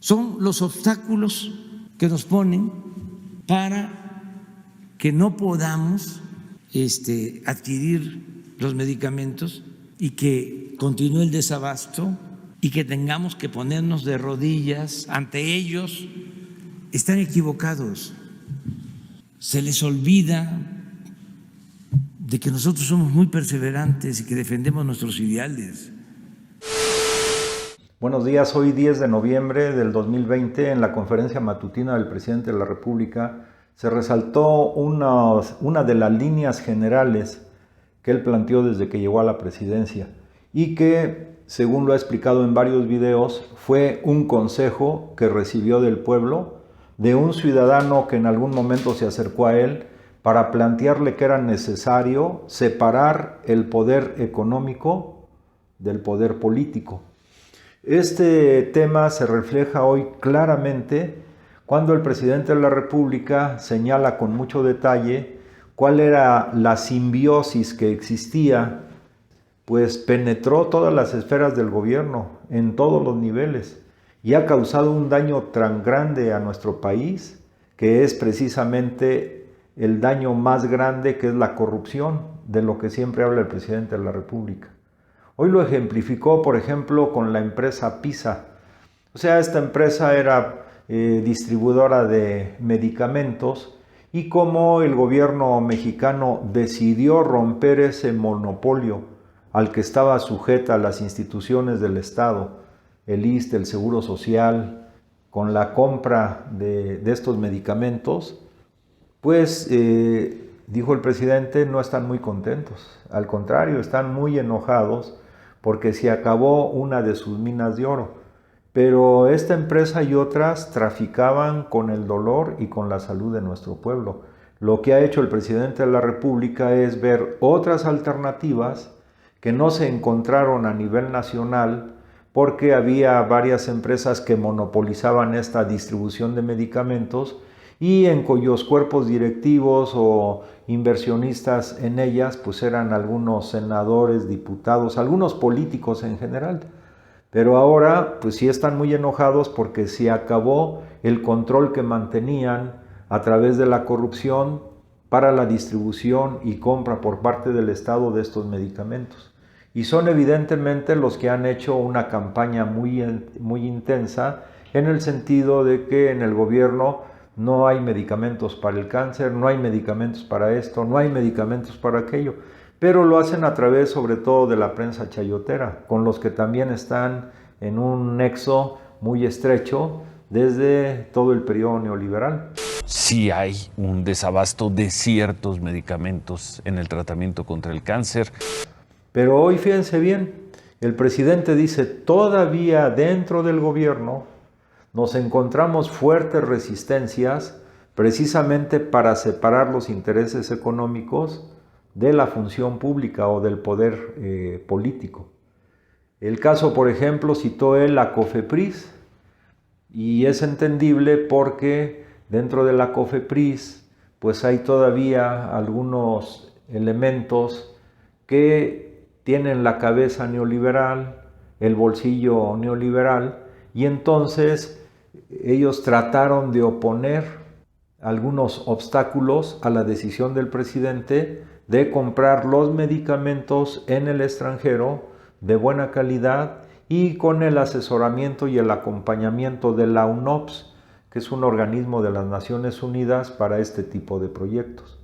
Son los obstáculos que nos ponen para que no podamos adquirir los medicamentos y que continúe el desabasto y que tengamos que ponernos de rodillas ante ellos. Están equivocados. Se les olvida de que nosotros somos muy perseverantes y que defendemos nuestros ideales. Buenos días, hoy 10 de noviembre del 2020, en la conferencia matutina del presidente de la República, se resaltó una de las líneas generales que él planteó desde que llegó a la presidencia y que, según lo ha explicado en varios videos, fue un consejo que recibió del pueblo, de un ciudadano que en algún momento se acercó a él para plantearle que era necesario separar el poder económico del poder político. Este tema se refleja hoy claramente cuando el presidente de la República señala con mucho detalle cuál era la simbiosis que existía, pues penetró todas las esferas del gobierno en todos los niveles y ha causado un daño tan grande a nuestro país, que es precisamente el daño más grande, que es la corrupción, de lo que siempre habla el presidente de la República. Hoy lo ejemplificó, por ejemplo, con la empresa PISA. O sea, esta empresa era distribuidora de medicamentos y cómo el gobierno mexicano decidió romper ese monopolio al que estaba sujeta las instituciones del Estado, el ISSSTE, el Seguro Social, con la compra de estos medicamentos, pues dijo el presidente, no están muy contentos. Al contrario, están muy enojados porque se acabó una de sus minas de oro. Pero esta empresa y otras traficaban con el dolor y con la salud de nuestro pueblo. Lo que ha hecho el presidente de la República es ver otras alternativas que no se encontraron a nivel nacional, porque había varias empresas que monopolizaban esta distribución de medicamentos y en cuyos cuerpos directivos o inversionistas en ellas pues eran algunos senadores, diputados, algunos políticos en general. Pero ahora pues sí están muy enojados porque se acabó el control que mantenían a través de la corrupción para la distribución y compra por parte del Estado de estos medicamentos. Y son evidentemente los que han hecho una campaña muy intensa en el sentido de que en el gobierno no hay medicamentos para el cáncer, no hay medicamentos para esto, no hay medicamentos para aquello, pero lo hacen a través sobre todo de la prensa chayotera, con los que también están en un nexo muy estrecho desde todo el periodo neoliberal. Sí hay un desabasto de ciertos medicamentos en el tratamiento contra el cáncer. Pero hoy fíjense bien, el presidente dice, todavía dentro del gobierno nos encontramos fuertes resistencias precisamente para separar los intereses económicos de la función pública o del poder político. El caso, por ejemplo, citó él la COFEPRIS, y es entendible porque dentro de la COFEPRIS pues hay todavía algunos elementos que tienen la cabeza neoliberal, el bolsillo neoliberal, y entonces ellos trataron de oponer algunos obstáculos a la decisión del presidente de comprar los medicamentos en el extranjero de buena calidad y con el asesoramiento y el acompañamiento de la UNOPS, que es un organismo de las Naciones Unidas para este tipo de proyectos.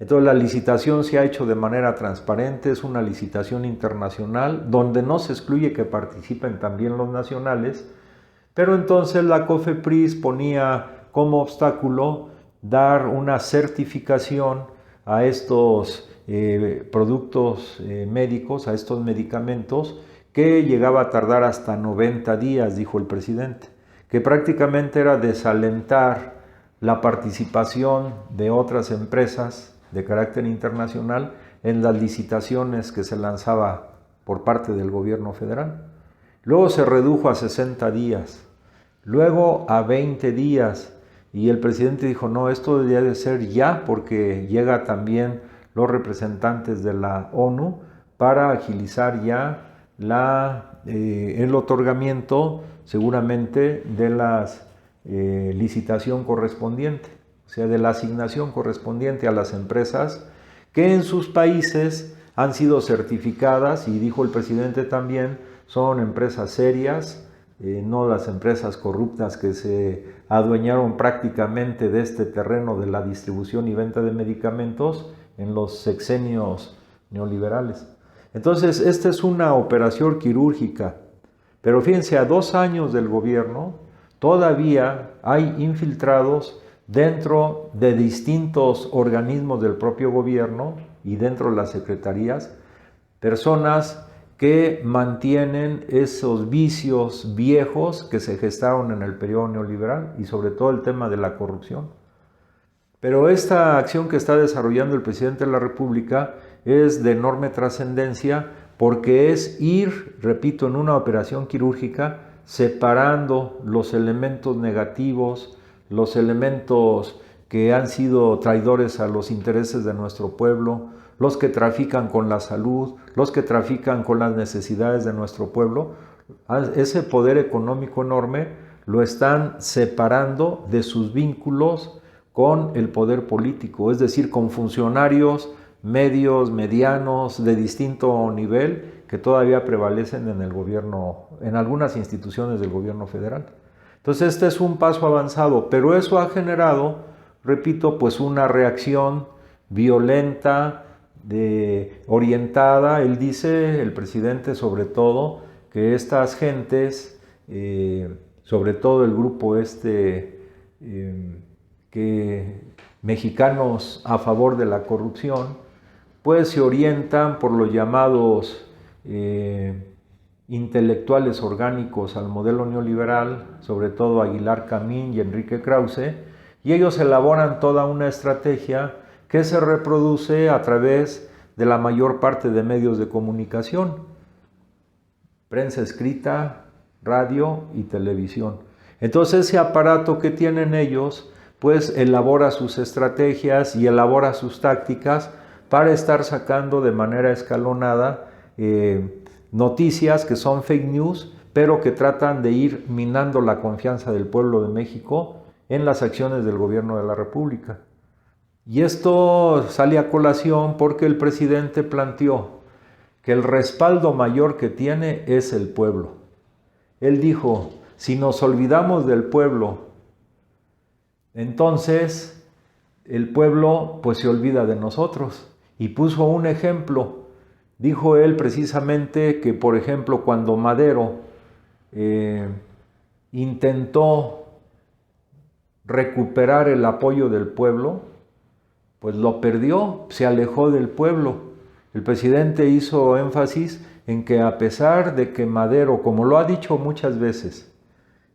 Entonces la licitación se ha hecho de manera transparente, es una licitación internacional donde no se excluye que participen también los nacionales, pero entonces la COFEPRIS ponía como obstáculo dar una certificación a estos productos médicos, a estos medicamentos, que llegaba a tardar hasta 90 días, dijo el presidente, que prácticamente era desalentar la participación de otras empresas de carácter internacional en las licitaciones que se lanzaba por parte del gobierno federal. Luego se redujo a 60 días, luego a 20 días, y el presidente dijo, no, esto debería de ser ya, porque llega también los representantes de la ONU para agilizar ya el otorgamiento seguramente de la licitación correspondiente, o sea, de la asignación correspondiente a las empresas que en sus países han sido certificadas, y dijo el presidente también, son empresas serias, no las empresas corruptas que se adueñaron prácticamente de este terreno de la distribución y venta de medicamentos en los sexenios neoliberales. Entonces, esta es una operación quirúrgica, pero fíjense, a 2 años del gobierno todavía hay infiltrados dentro de distintos organismos del propio gobierno y dentro de las secretarías, personas que mantienen esos vicios viejos que se gestaron en el periodo neoliberal y sobre todo el tema de la corrupción. Pero esta acción que está desarrollando el presidente de la República es de enorme trascendencia porque es ir, repito, en una operación quirúrgica separando los elementos negativos, los elementos que han sido traidores a los intereses de nuestro pueblo, los que trafican con la salud, los que trafican con las necesidades de nuestro pueblo. Ese poder económico enorme lo están separando de sus vínculos con el poder político, es decir, con funcionarios medios, medianos, de distinto nivel, que todavía prevalecen en el gobierno, en algunas instituciones del gobierno federal. Entonces, este es un paso avanzado, pero eso ha generado, repito, pues una reacción violenta, orientada. Él dice, el presidente sobre todo, que estas gentes, sobre todo el grupo mexicanos a favor de la corrupción, pues se orientan por los llamados intelectuales orgánicos al modelo neoliberal, sobre todo Aguilar Camín y Enrique Krause, y ellos elaboran toda una estrategia que se reproduce a través de la mayor parte de medios de comunicación, prensa escrita, radio y televisión. Entonces ese aparato que tienen ellos, pues elabora sus estrategias y elabora sus tácticas para estar sacando de manera escalonada noticias que son fake news, pero que tratan de ir minando la confianza del pueblo de México en las acciones del gobierno de la República. Y esto sale a colación porque el presidente planteó que el respaldo mayor que tiene es el pueblo. Él dijo, si nos olvidamos del pueblo, entonces el pueblo pues se olvida de nosotros. Y puso un ejemplo. Dijo él precisamente que, por ejemplo, cuando Madero intentó recuperar el apoyo del pueblo, pues lo perdió, se alejó del pueblo. El presidente hizo énfasis en que a pesar de que Madero, como lo ha dicho muchas veces,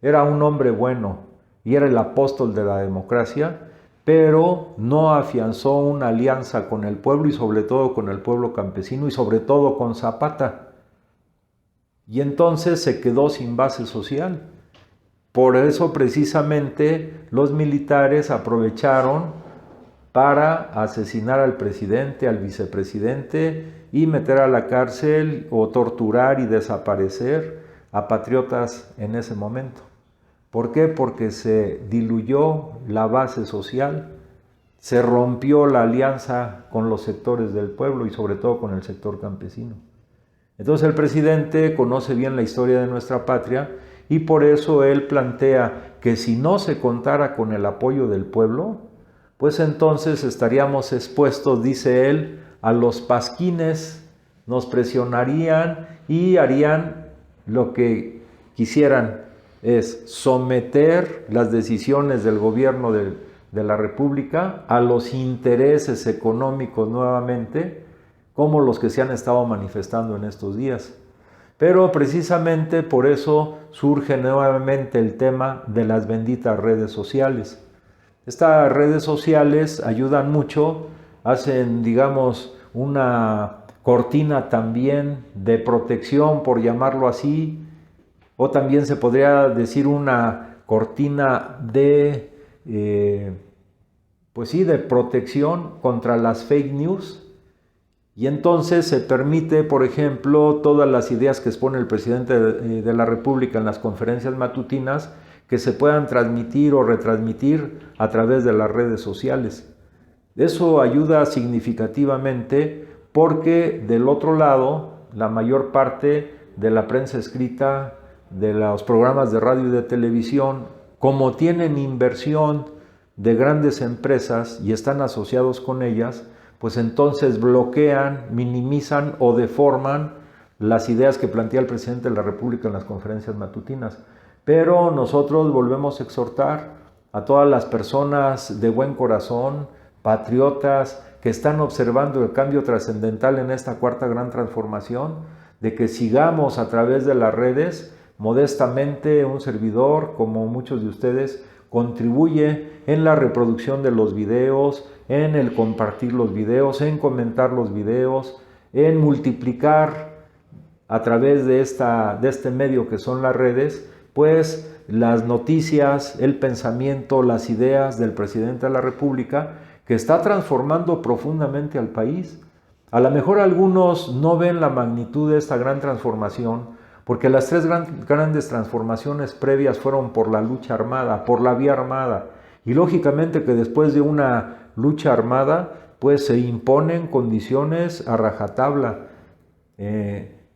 era un hombre bueno y era el apóstol de la democracia, pero no afianzó una alianza con el pueblo y sobre todo con el pueblo campesino y sobre todo con Zapata. Y entonces se quedó sin base social. Por eso precisamente los militares aprovecharon para asesinar al presidente, al vicepresidente y meter a la cárcel o torturar y desaparecer a patriotas en ese momento. ¿Por qué? Porque se diluyó la base social, se rompió la alianza con los sectores del pueblo y sobre todo con el sector campesino. Entonces el presidente conoce bien la historia de nuestra patria y por eso él plantea que si no se contara con el apoyo del pueblo, pues entonces estaríamos expuestos, dice él, a los pasquines, nos presionarían y harían lo que quisieran, es someter las decisiones del gobierno de la República a los intereses económicos nuevamente, como los que se han estado manifestando en estos días. Pero precisamente por eso surge nuevamente el tema de las benditas redes sociales. Estas redes sociales ayudan mucho, hacen, digamos, una cortina también de protección, por llamarlo así, o también se podría decir una cortina de, pues sí, de protección contra las fake news Y entonces se permite, por ejemplo, todas las ideas que expone el presidente de la República en las conferencias matutinas, que se puedan transmitir o retransmitir a través de las redes sociales. Eso ayuda significativamente porque del otro lado, la mayor parte de la prensa escrita, de los programas de radio y de televisión, como tienen inversión de grandes empresas y están asociados con ellas, pues entonces bloquean, minimizan o deforman las ideas que plantea el presidente de la República en las conferencias matutinas. Pero nosotros volvemos a exhortar a todas las personas de buen corazón, patriotas, que están observando el cambio trascendental en esta cuarta gran transformación, de que sigamos a través de las redes. Modestamente, un servidor, como muchos de ustedes, contribuye en la reproducción de los videos, en el compartir los videos, en comentar los videos, en multiplicar a través de este medio que son las redes, pues las noticias, el pensamiento, las ideas del presidente de la República, que está transformando profundamente al país. A lo mejor algunos no ven la magnitud de esta gran transformación, porque las tres grandes transformaciones previas fueron por la lucha armada, por la vía armada, y lógicamente que después de una lucha armada, pues se imponen condiciones a rajatabla,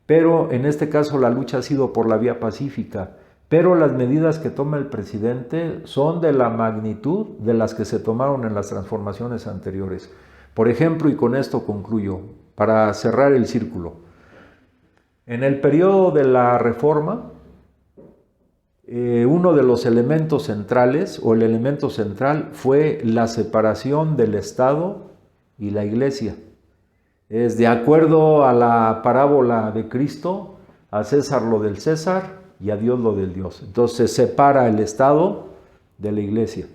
pero en este caso la lucha ha sido por la vía pacífica, pero las medidas que toma el presidente son de la magnitud de las que se tomaron en las transformaciones anteriores. Por ejemplo, y con esto concluyo, para cerrar el círculo, en el periodo de la Reforma, uno de los elementos centrales, o el elemento central, fue la separación del Estado y la Iglesia. Es de acuerdo a la parábola de Cristo, a César lo del César y a Dios lo del Dios. Entonces se separa el Estado de la Iglesia.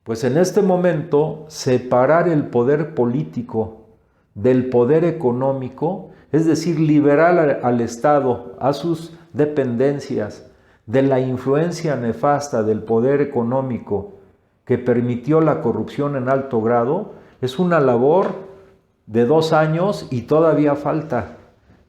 Pues en este momento, separar el poder político del poder económico, es decir, liberar al Estado, a sus dependencias, de la influencia nefasta del poder económico que permitió la corrupción en alto grado, es una labor de 2 años y todavía falta.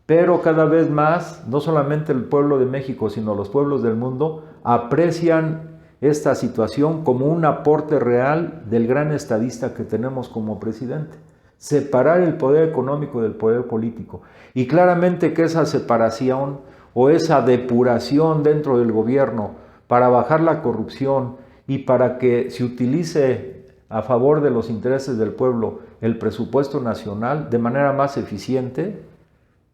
Pero cada vez más, no solamente el pueblo de México, sino los pueblos del mundo, aprecian esta situación como un aporte real del gran estadista que tenemos como presidente. Separar el poder económico del poder político. Y claramente que esa separación o esa depuración dentro del gobierno para bajar la corrupción y para que se utilice a favor de los intereses del pueblo el presupuesto nacional de manera más eficiente,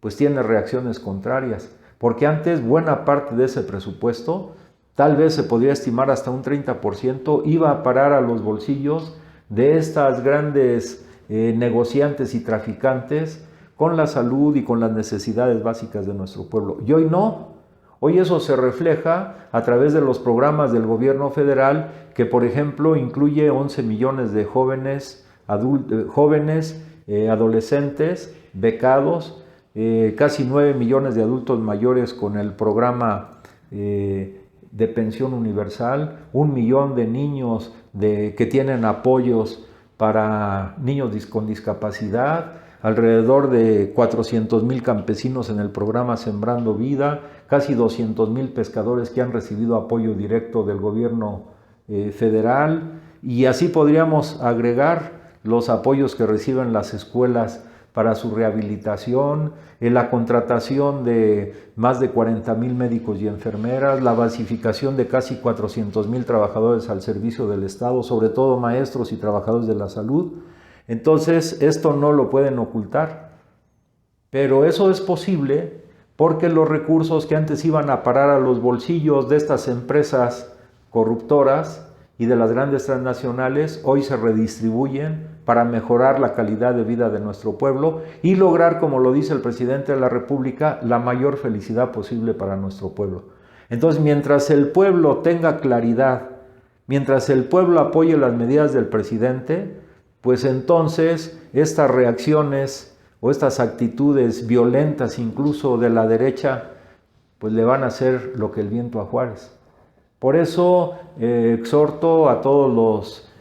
pues tiene reacciones contrarias. Porque antes buena parte de ese presupuesto, tal vez se podría estimar hasta un 30%, iba a parar a los bolsillos de estas grandes negociantes y traficantes con la salud y con las necesidades básicas de nuestro pueblo. Y hoy no. Hoy eso se refleja a través de los programas del gobierno federal que, por ejemplo, incluye 11 millones de jóvenes, adolescentes, becados, casi 9 millones de adultos mayores con el programa de pensión universal, 1 millón de niños que tienen apoyos para niños con discapacidad, alrededor de 400,000 campesinos en el programa Sembrando Vida, casi 200,000 pescadores que han recibido apoyo directo del gobierno federal, y así podríamos agregar los apoyos que reciben las escuelas para su rehabilitación, la contratación de más de 40,000 médicos y enfermeras, la basificación de casi 400,000 trabajadores al servicio del Estado, sobre todo maestros y trabajadores de la salud. Entonces, esto no lo pueden ocultar, pero eso es posible porque los recursos que antes iban a parar a los bolsillos de estas empresas corruptoras y de las grandes transnacionales, hoy se redistribuyen para mejorar la calidad de vida de nuestro pueblo y lograr, como lo dice el presidente de la República, la mayor felicidad posible para nuestro pueblo. Entonces, mientras el pueblo tenga claridad, mientras el pueblo apoye las medidas del presidente, pues entonces estas reacciones o estas actitudes violentas incluso de la derecha, pues le van a hacer lo que el viento a Juárez. Por eso exhorto a todos los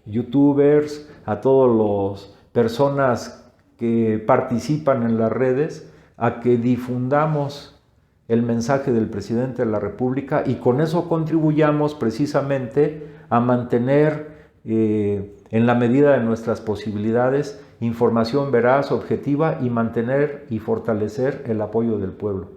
youtubers, a todas las personas que participan en las redes a que difundamos el mensaje del presidente de la República y con eso contribuyamos precisamente a mantener en la medida de nuestras posibilidades información veraz, objetiva y mantener y fortalecer el apoyo del pueblo.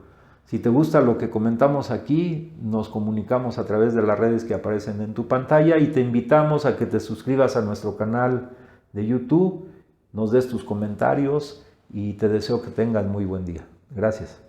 Si te gusta lo que comentamos aquí, nos comunicamos a través de las redes que aparecen en tu pantalla y te invitamos a que te suscribas a nuestro canal de YouTube, nos des tus comentarios y te deseo que tengas muy buen día. Gracias.